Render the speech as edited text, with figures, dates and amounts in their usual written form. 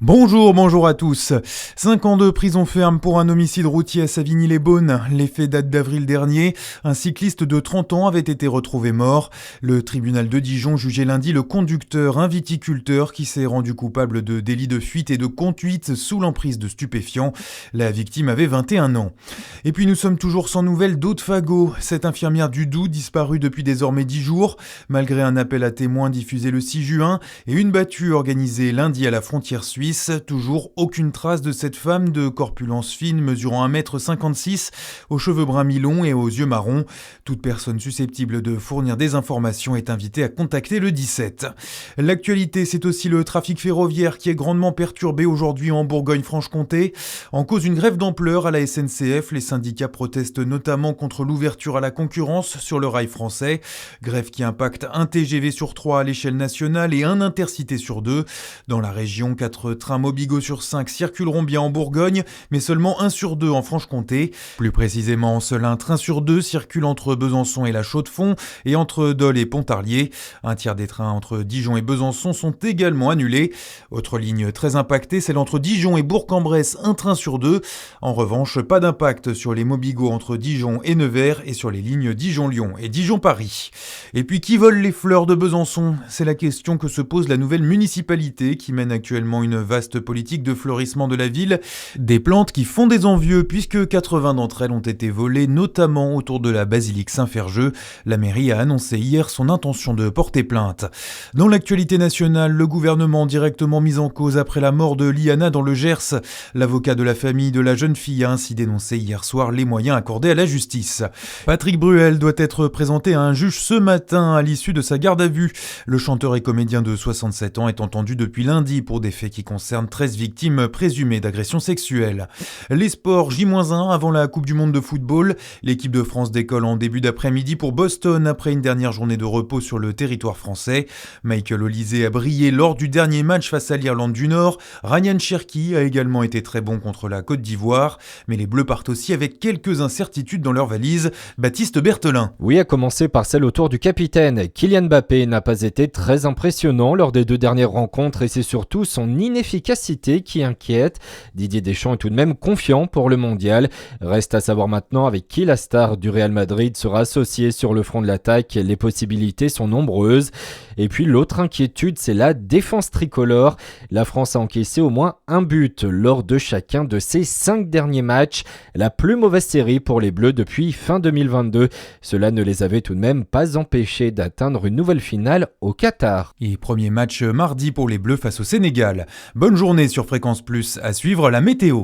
Bonjour à tous. 5 ans de prison ferme pour un homicide routier à Savigny-les-Beaunes. Les faits datent d'avril dernier. Un cycliste de 30 ans avait été retrouvé mort. Le tribunal de Dijon jugeait lundi le conducteur, un viticulteur, qui s'est rendu coupable de délit de fuite et de conduite sous l'emprise de stupéfiants. La victime avait 21 ans. Et puis nous sommes toujours sans nouvelles d'Aude Fagot, cette infirmière du Doubs disparue depuis désormais 10 jours, malgré un appel à témoins diffusé le 6 juin et une battue organisée lundi à la frontière suisse. Toujours aucune trace de cette femme de corpulence fine mesurant 1,56 m, aux cheveux bruns mi-longs et aux yeux marrons. Toute personne susceptible de fournir des informations est invitée à contacter le 17. L'actualité, c'est aussi le trafic ferroviaire qui est grandement perturbé aujourd'hui en Bourgogne-Franche-Comté. En cause d'une grève d'ampleur à la SNCF, les syndicats protestent notamment contre l'ouverture à la concurrence sur le rail français. Grève qui impacte un TGV sur 3 à l'échelle nationale et un intercité sur 2. Dans la région, 4 trains Mobigo sur 5 circuleront bien en Bourgogne, mais seulement 1 sur 2 en Franche-Comté. Plus précisément, seul un train sur 2 circule entre Besançon et la Chaux-de-Fonds et entre Dole et Pontarlier. Un tiers des trains entre Dijon et Besançon sont également annulés. Autre ligne très impactée, celle entre Dijon et Bourg-en-Bresse, un train sur 2. En revanche, pas d'impact sur les Mobigo entre Dijon et Nevers et sur les lignes Dijon-Lyon et Dijon-Paris. Et puis qui vole les fleurs de Besançon ? C'est la question que se pose la nouvelle municipalité qui mène actuellement une vaste politique de fleurissement de la ville. Des plantes qui font des envieux puisque 80 d'entre elles ont été volées, notamment autour de la basilique Saint-Ferjeux. La mairie a annoncé hier son intention de porter plainte. Dans l'actualité nationale, le gouvernement directement mis en cause après la mort de Liana dans le Gers. L'avocat de la famille de la jeune fille a ainsi dénoncé hier soir les moyens accordés à la justice. Patrick Bruel doit être présenté à un juge ce matin à l'issue de sa garde à vue. Le chanteur et comédien de 67 ans est entendu depuis lundi pour des faits qui concernent 13 victimes présumées d'agressions sexuelles. Les sports, J-1 avant la Coupe du Monde de football. L'équipe de France décolle en début d'après-midi pour Boston après une dernière journée de repos sur le territoire français. Michael Olise a brillé lors du dernier match face à l'Irlande du Nord. Ryan Cherki a également été très bon contre la Côte d'Ivoire. Mais les Bleus partent aussi avec quelques incertitudes dans leur valise. Baptiste Berthelin. Oui, à commencer par celle autour du capitaine. Kylian Mbappé n'a pas été très impressionnant lors des 2 dernières rencontres et c'est surtout son inefficacité qui inquiète. Didier Deschamps est tout de même confiant pour le mondial. Reste à savoir maintenant avec qui la star du Real Madrid sera associée sur le front de l'attaque. Les possibilités sont nombreuses. Et puis l'autre inquiétude, c'est la défense tricolore. La France a encaissé au moins un but lors de chacun de ses 5 derniers matchs. La plus mauvaise série pour les Bleus depuis fin 2022. Cela ne les avait tout de même pas empêchés d'atteindre une nouvelle finale au Qatar. Et premier match mardi pour les Bleus face au Sénégal. Bonne journée sur Fréquence Plus, à suivre la météo.